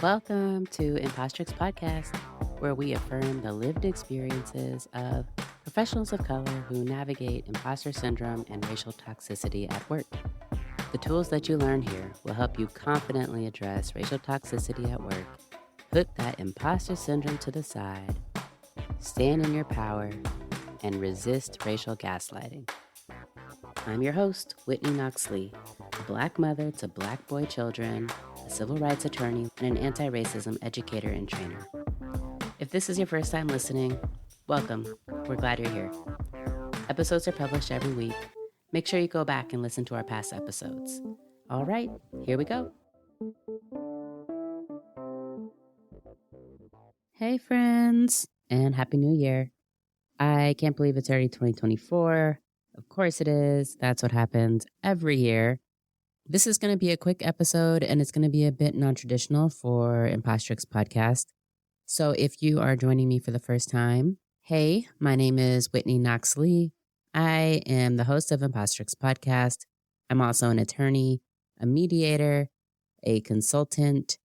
Welcome to Impostrixpodcast, where we affirm the lived experiences of professionals of color who navigate imposter syndrome and racial toxicity at work. The tools that you learn here will help you confidently address racial toxicity at work, put that imposter syndrome to the side, stand in your power, and resist racial gaslighting. I'm your host, Whitney Knox-Lee, a Black mother to Black boy children, a civil rights attorney, and an anti-racism educator and trainer. If this is your first time listening, welcome. We're glad you're here. Episodes are published every week. Make sure you go back and listen to our past episodes. All right, here we go. Hey, friends, and Happy New Year. I can't believe it's already 2024. Of course it is. That's what happens every year. This is going to be a quick episode, and it's going to be a bit non-traditional for Impostrix Podcast. So if you are joining me for the first time, hey, my name is Whitney Knox-Lee. I am the host of Impostrix Podcast. I'm also an attorney, a mediator, a consultant,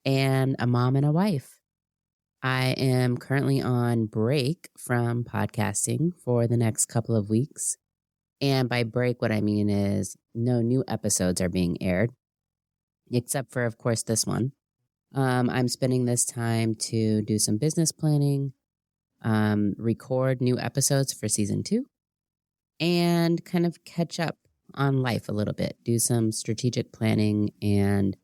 and a mom and a wife. I am currently on break from podcasting for the next couple of weeks. And by break, what I mean is no new episodes are being aired, except for, of course, this one. I'm spending this time to do some business planning, record new episodes for season 2, and kind of catch up on life a little bit, do some strategic planning and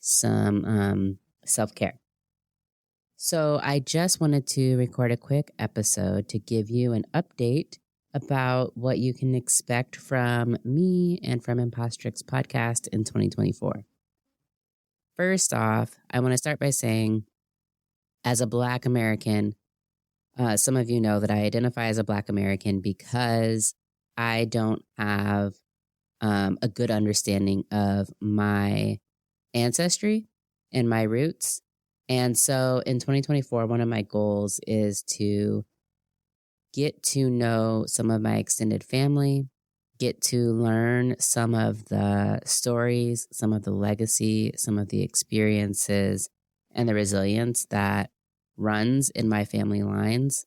some self-care. So I just wanted to record a quick episode to give you an update about what you can expect from me and from Impostrix Podcast in 2024. First off, I want to start by saying, as a Black American, some of you know that I identify as a Black American because I don't have a good understanding of my ancestry and my roots. And so in 2024, one of my goals is to get to know some of my extended family, get to learn some of the stories, some of the legacy, some of the experiences, and the resilience that runs in my family lines.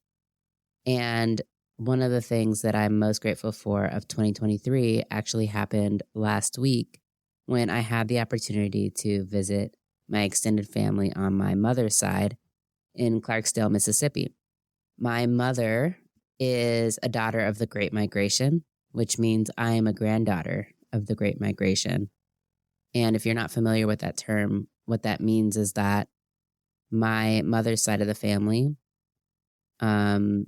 And one of the things that I'm most grateful for of 2023 actually happened last week when I had the opportunity to visit my extended family on my mother's side in Clarksdale, Mississippi. My mother is a daughter of the Great Migration, which means I am a granddaughter of the Great Migration. And if you're not familiar with that term, what that means is that my mother's side of the family, from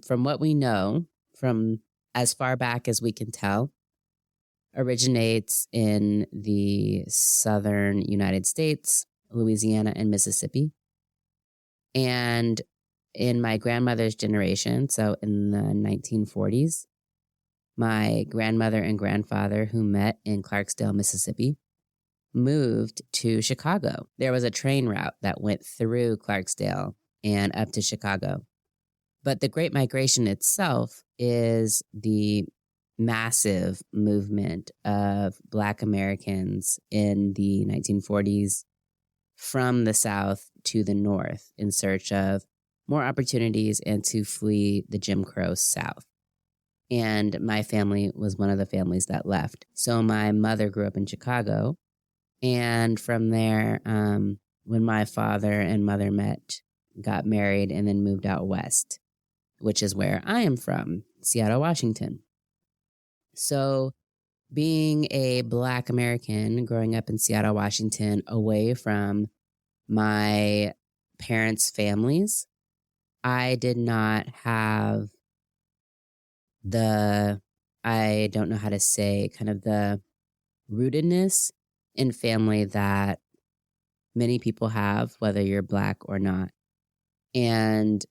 what we know, from as far back as we can tell, originates in the southern United States, Louisiana, and Mississippi. And in my grandmother's generation, so in the 1940s, my grandmother and grandfather, who met in Clarksdale, Mississippi, moved to Chicago. There was a train route that went through Clarksdale and up to Chicago. But the Great Migration itself is the massive movement of Black Americans in the 1940s from the South to the North in search of more opportunities and to flee the Jim Crow South. And my family was one of the families that left. So my mother grew up in Chicago. And from there, when my father and mother met, got married, and then moved out west, which is where I am from, Seattle, Washington. So being a Black American growing up in Seattle, Washington, away from my parents' families, I did not have I don't know how to say, kind of the rootedness in family that many people have, whether you're Black or not. And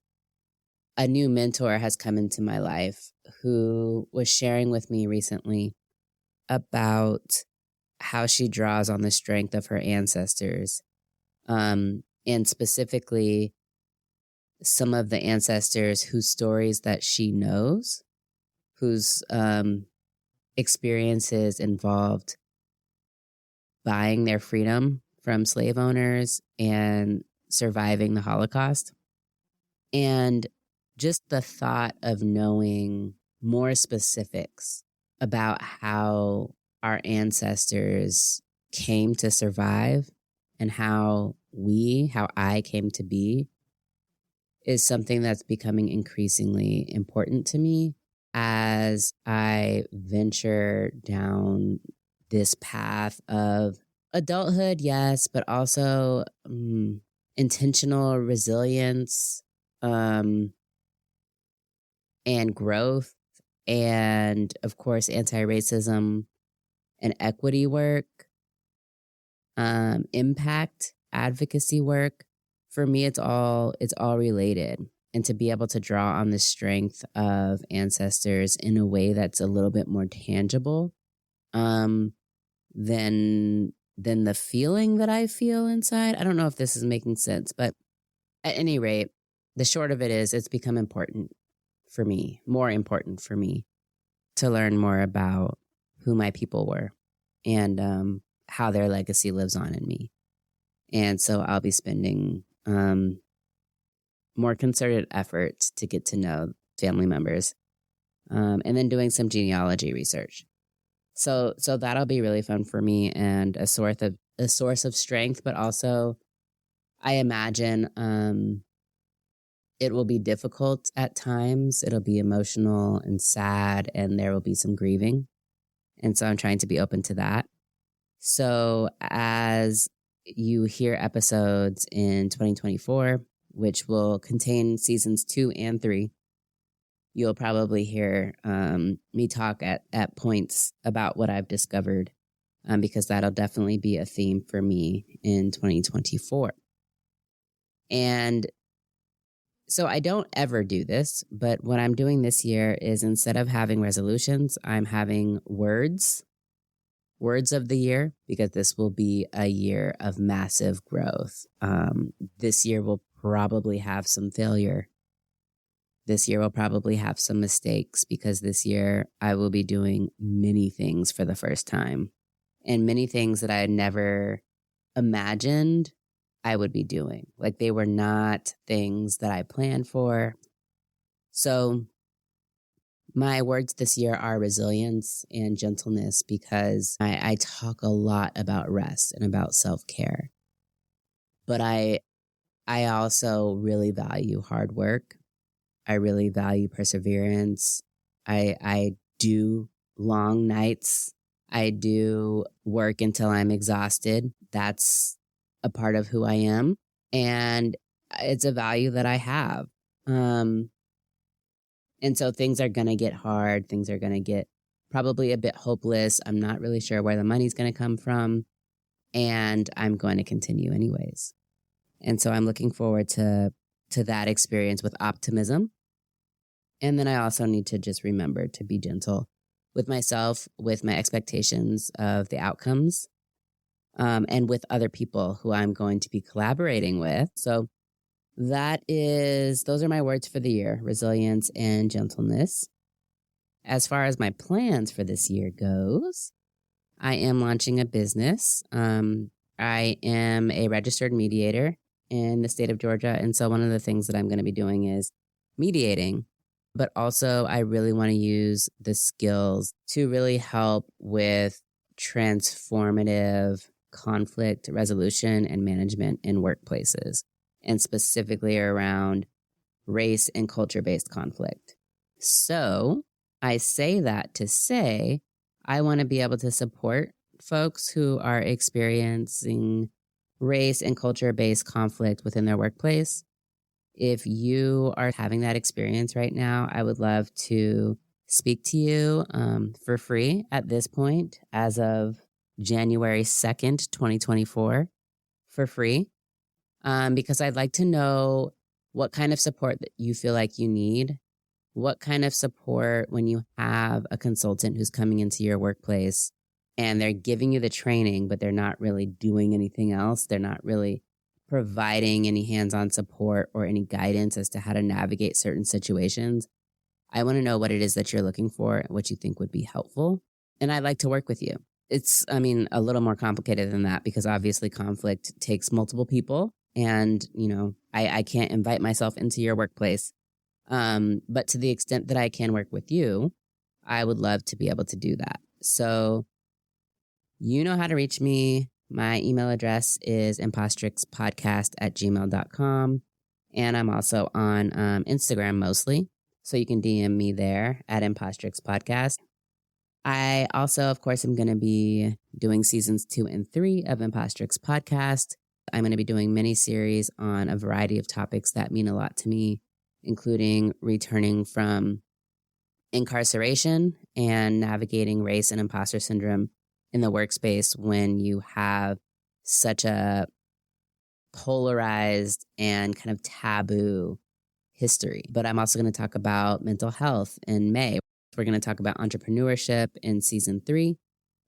a new mentor has come into my life who was sharing with me recently about how she draws on the strength of her ancestors, and specifically some of the ancestors whose stories that she knows, whose experiences involved buying their freedom from slave owners and surviving the Holocaust. And just the thought of knowing more specifics about how our ancestors came to survive and how I came to be is something that's becoming increasingly important to me as I venture down this path of adulthood, yes, but also intentional resilience and growth, and of course, anti-racism and equity work, impact advocacy work. For me, it's all related. And to be able to draw on the strength of ancestors in a way that's a little bit more tangible than the feeling that I feel inside. I don't know if this is making sense, but at any rate, the short of it is it's become important for me, more important for me to learn more about who my people were and how their legacy lives on in me. And so I'll be spending more concerted efforts to get to know family members and then doing some genealogy research. So that'll be really fun for me and a source of strength, but also I imagine it will be difficult at times. It'll be emotional and sad, and there will be some grieving. And so I'm trying to be open to that. So as you hear episodes in 2024, which will contain seasons 2 and 3, you'll probably hear me talk at points about what I've discovered because that'll definitely be a theme for me in 2024. And so I don't ever do this, but what I'm doing this year is instead of having resolutions, I'm having words of the year, because this will be a year of massive growth. This year will probably have some failure. This year will probably have some mistakes, because this year I will be doing many things for the first time, and many things that I had never imagined I would be doing. Like, they were not things that I planned for. So my words this year are resilience and gentleness, because I talk a lot about rest and about self-care. But I also really value hard work. I really value perseverance. I do long nights. I do work until I'm exhausted. That's a part of who I am. And it's a value that I have. And so things are going to get hard. Things are going to get probably a bit hopeless. I'm not really sure where the money's going to come from. And I'm going to continue anyways. And so I'm looking forward to that experience with optimism. And then I also need to just remember to be gentle with myself, with my expectations of the outcomes, and with other people who I'm going to be collaborating with. So those are my words for the year: resilience and gentleness. As far as my plans for this year goes, I am launching a business. I am a registered mediator in the state of Georgia. And so one of the things that I'm going to be doing is mediating. But also I really want to use the skills to really help with transformative conflict resolution and management in workplaces, and specifically around race and culture-based conflict. So I say that to say I want to be able to support folks who are experiencing race and culture-based conflict within their workplace. If you are having that experience right now, I would love to speak to you for free at this point as of January 2nd, 2024, for free, because I'd like to know what kind of support that you feel like you need, what kind of support when you have a consultant who's coming into your workplace and they're giving you the training, but they're not really doing anything else. They're not really providing any hands-on support or any guidance as to how to navigate certain situations. I want to know what it is that you're looking for and what you think would be helpful. And I'd like to work with you. It's, a little more complicated than that because obviously conflict takes multiple people. And, I can't invite myself into your workplace. But to the extent that I can work with you, I would love to be able to do that. So you know how to reach me. My email address is impostrixpodcast@gmail.com. And I'm also on Instagram mostly. So you can DM me there at impostrixpodcast. I also, of course, am going to be doing seasons 2 and 3 of Impostrix Podcast. I'm going to be doing mini series on a variety of topics that mean a lot to me, including returning from incarceration and navigating race and imposter syndrome in the workspace when you have such a polarized and kind of taboo history. But I'm also going to talk about mental health in May. We're going to talk about entrepreneurship in season 3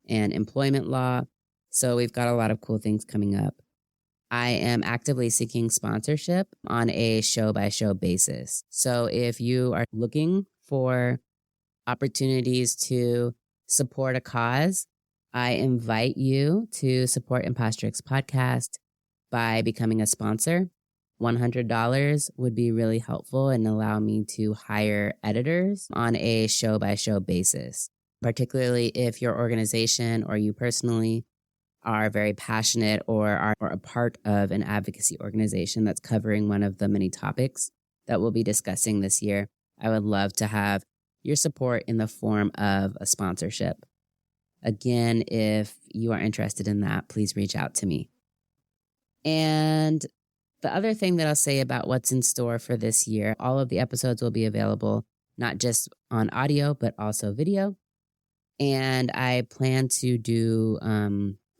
and employment law. So we've got a lot of cool things coming up. I am actively seeking sponsorship on a show-by-show basis. So if you are looking for opportunities to support a cause, I invite you to support Impostrix Podcast by becoming a sponsor. $100 would be really helpful and allow me to hire editors on a show-by-show basis, particularly if your organization or you personally are very passionate or are a part of an advocacy organization that's covering one of the many topics that we'll be discussing this year. I would love to have your support in the form of a sponsorship. Again, if you are interested in that, please reach out to me. And the other thing that I'll say about what's in store for this year, all of the episodes will be available, not just on audio, but also video. And I plan to do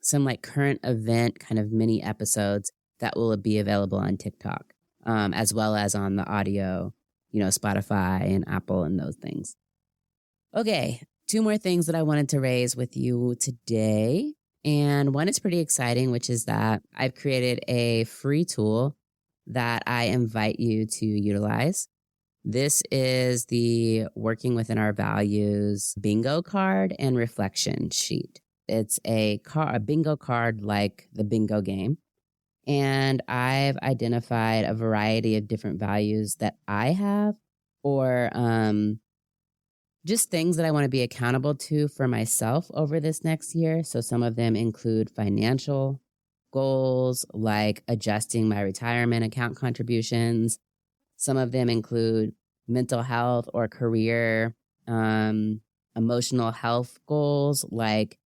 some like current event kind of mini episodes that will be available on TikTok, as well as on the audio, Spotify and Apple and those things. Okay, 2 more things that I wanted to raise with you today. And one is pretty exciting, which is that I've created a free tool that I invite you to utilize. This is the Working Within Our Values bingo card and reflection sheet. It's a bingo card like the bingo game. And I've identified a variety of different values that I have or just things that I want to be accountable to for myself over this next year. So some of them include financial goals, like adjusting my retirement account contributions. Some of them include mental health or career, emotional health goals, like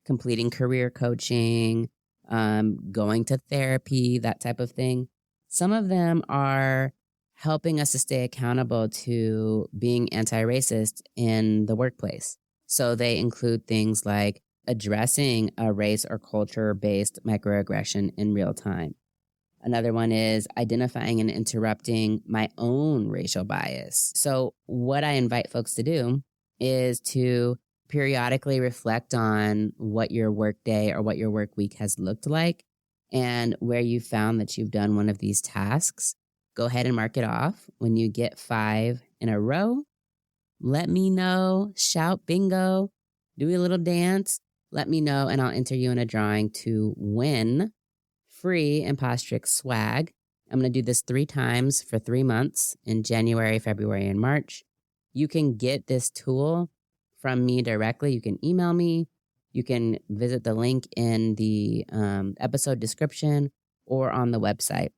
completing career coaching, going to therapy, that type of thing. Some of them are helping us to stay accountable to being anti-racist in the workplace. So they include things like addressing a race or culture-based microaggression in real time. Another one is identifying and interrupting my own racial bias. So what I invite folks to do is to periodically reflect on what your work day or what your work week has looked like and where you found that you've done one of these tasks. Go ahead and mark it off. When you get 5 in a row, let me know, shout bingo, do a little dance, let me know, and I'll enter you in a drawing to win free Impostrix swag. I'm going to do this 3 times for 3 months in January, February, and March. You can get this tool from me directly. You can email me. You can visit the link in the episode description or on the website.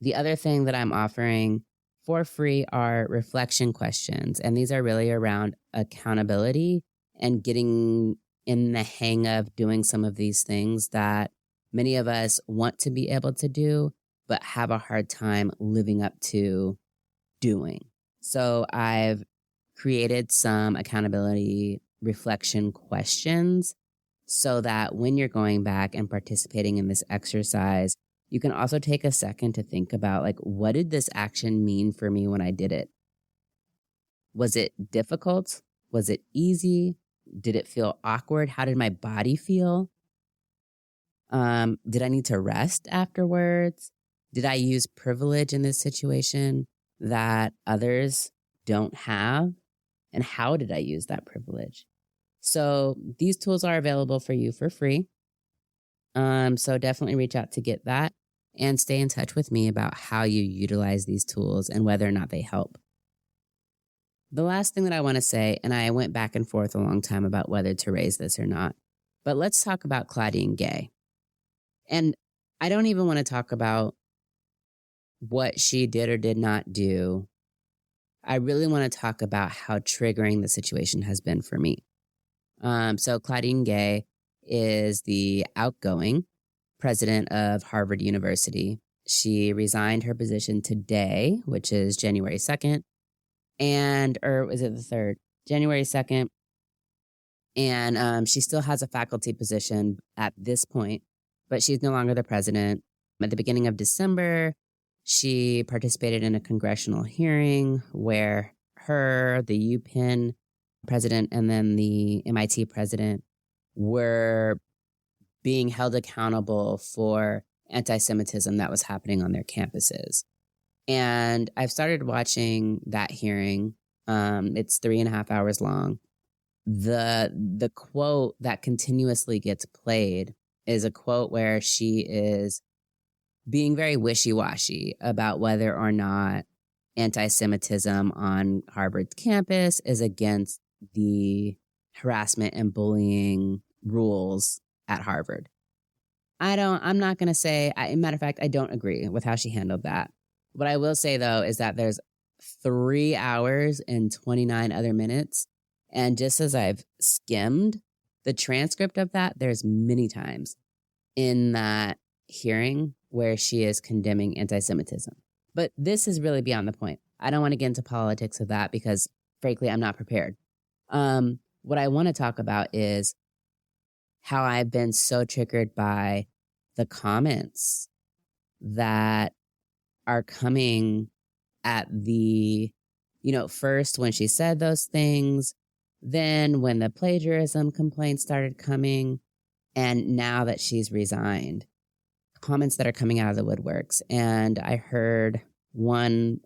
The other thing that I'm offering for free are reflection questions. And these are really around accountability and getting in the hang of doing some of these things that many of us want to be able to do, but have a hard time living up to doing. So I've created some accountability reflection questions so that when you're going back and participating in this exercise, you can also take a second to think about, like, what did this action mean for me when I did it? Was it difficult? Was it easy? Did it feel awkward? How did my body feel? Did I need to rest afterwards? Did I use privilege in this situation that others don't have? And how did I use that privilege? So these tools are available for you for free. So definitely reach out to get that and stay in touch with me about how you utilize these tools and whether or not they help. The last thing that I want to say, and I went back and forth a long time about whether to raise this or not, but let's talk about Claudine Gay. And I don't even want to talk about what she did or did not do. I really want to talk about how triggering the situation has been for me. So Claudine Gay is the outgoing president of Harvard University. She resigned her position today, which is January 2nd. Or is it the 3rd? January 2nd. And she still has a faculty position at this point, but she's no longer the president. At the beginning of December, she participated in a congressional hearing where her, the UPenn president, and then the MIT president were being held accountable for anti-Semitism that was happening on their campuses. And I've started watching that hearing. It's 3.5 hours long. The quote that continuously gets played is a quote where she is being very wishy-washy about whether or not anti-Semitism on Harvard's campus is against the harassment and bullying rules at Harvard. I'm not going to say, matter of fact, I don't agree with how she handled that. What I will say, though, is that there's 3 hours and 29 other minutes. And just as I've skimmed the transcript of that, there's many times in that hearing where she is condemning anti-Semitism. But this is really beyond the point. I don't want to get into politics of that because, frankly, I'm not prepared. What I want to talk about is how I've been so triggered by the comments that are coming at the, first when she said those things, then when the plagiarism complaints started coming, and now that she's resigned, comments that are coming out of the woodworks. And I heard one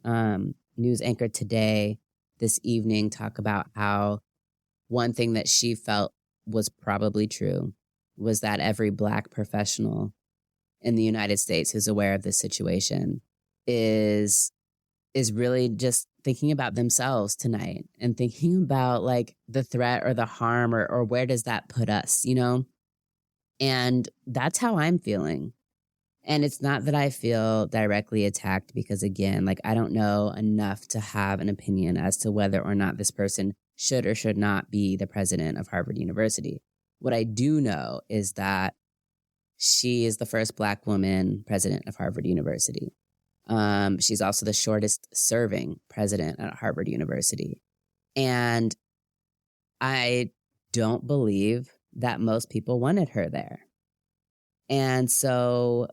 news anchor today, this evening, talk about how one thing that she felt was probably true was that every Black professional in the United States who's aware of this situation is really just thinking about themselves tonight and thinking about like the threat or the harm or where does that put us, And that's how I'm feeling. And it's not that I feel directly attacked because, again, like I don't know enough to have an opinion as to whether or not this person should or should not be the president of Harvard University. What I do know is that she is the first Black woman president of Harvard University. She's also the shortest serving president at Harvard University. And I don't believe that most people wanted her there. And so,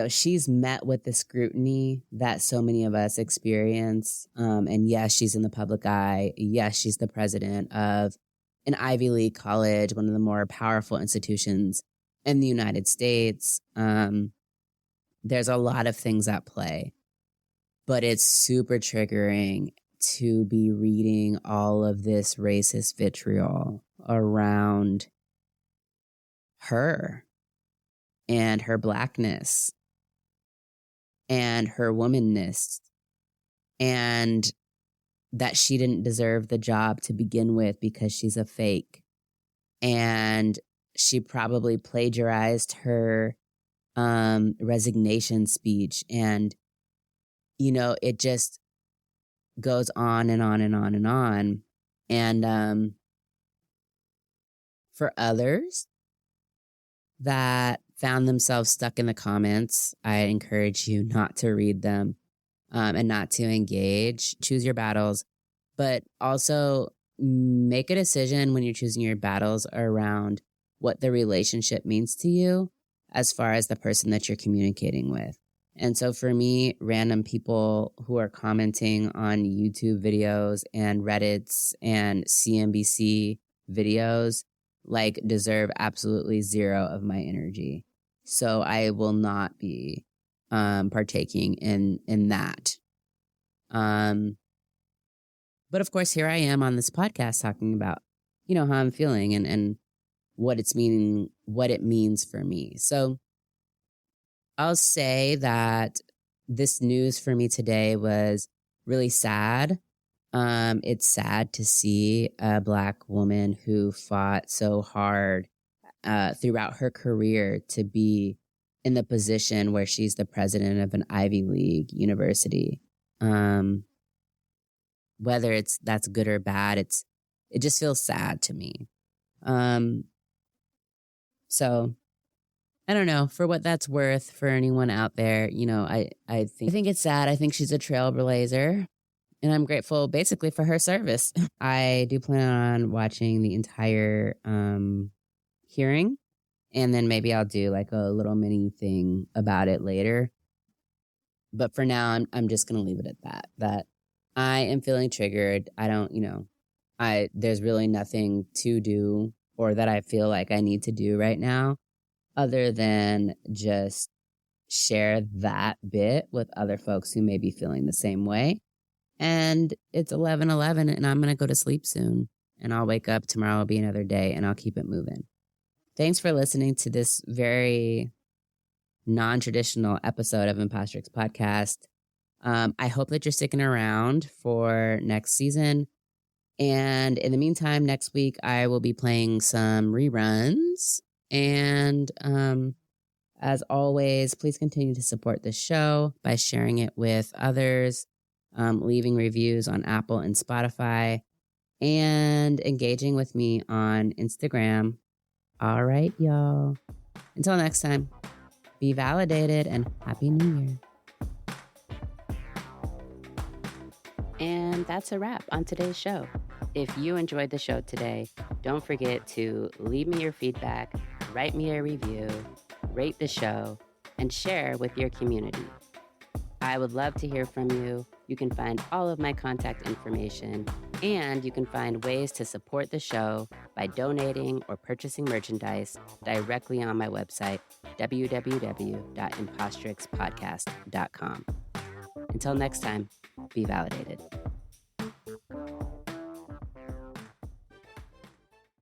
she's met with the scrutiny that so many of us experience. And yes, she's in the public eye. Yes, she's the president of an Ivy League college, one of the more powerful institutions in the United States. There's a lot of things at play, but it's super triggering to be reading all of this racist vitriol around her and her Blackness and her womanness, and that she didn't deserve the job to begin with because she's a fake. And she probably plagiarized her resignation speech. And, it just goes on and on and on and on. And for others that found themselves stuck in the comments, I encourage you not to read them and not to engage. Choose your battles, but also make a decision when you're choosing your battles around what the relationship means to you as far as the person that you're communicating with. And so for me, random people who are commenting on YouTube videos and Reddits and CNBC videos deserve absolutely zero of my energy. So I will not be partaking in that. But of course, here I am on this podcast talking about how I'm feeling and what it means for me. So I'll say that this news for me today was really sad. It's sad to see a Black woman who fought so hard throughout her career to be in the position where she's the president of an Ivy League university. Whether that's good or bad, it just feels sad to me. So I don't know, for what that's worth for anyone out there, I think it's sad. I think she's a trailblazer, and I'm grateful basically for her service. I do plan on watching the entire hearing, and then maybe I'll do like a little mini thing about it later. But for now, I'm just going to leave it at that I am feeling triggered. I don't, there's really nothing to do or that I feel like I need to do right now other than just share that bit with other folks who may be feeling the same way. And it's 11:11 and I'm going to go to sleep soon. And I'll wake up. Tomorrow will be another day and I'll keep it moving. Thanks for listening to this very non-traditional episode of Impostrix Podcast. I hope that you're sticking around for next season. And in the meantime, next week, I will be playing some reruns. And as always, please continue to support this show by sharing it with others, leaving reviews on Apple and Spotify, and engaging with me on Instagram. All right, y'all. Until next time, be validated and Happy New Year. And that's a wrap on today's show. If you enjoyed the show today, don't forget to leave me your feedback, write me a review, rate the show, and share with your community. I would love to hear from you. You can find all of my contact information, and you can find ways to support the show by donating or purchasing merchandise directly on my website, www.impostrixpodcast.com. Until next time, be validated.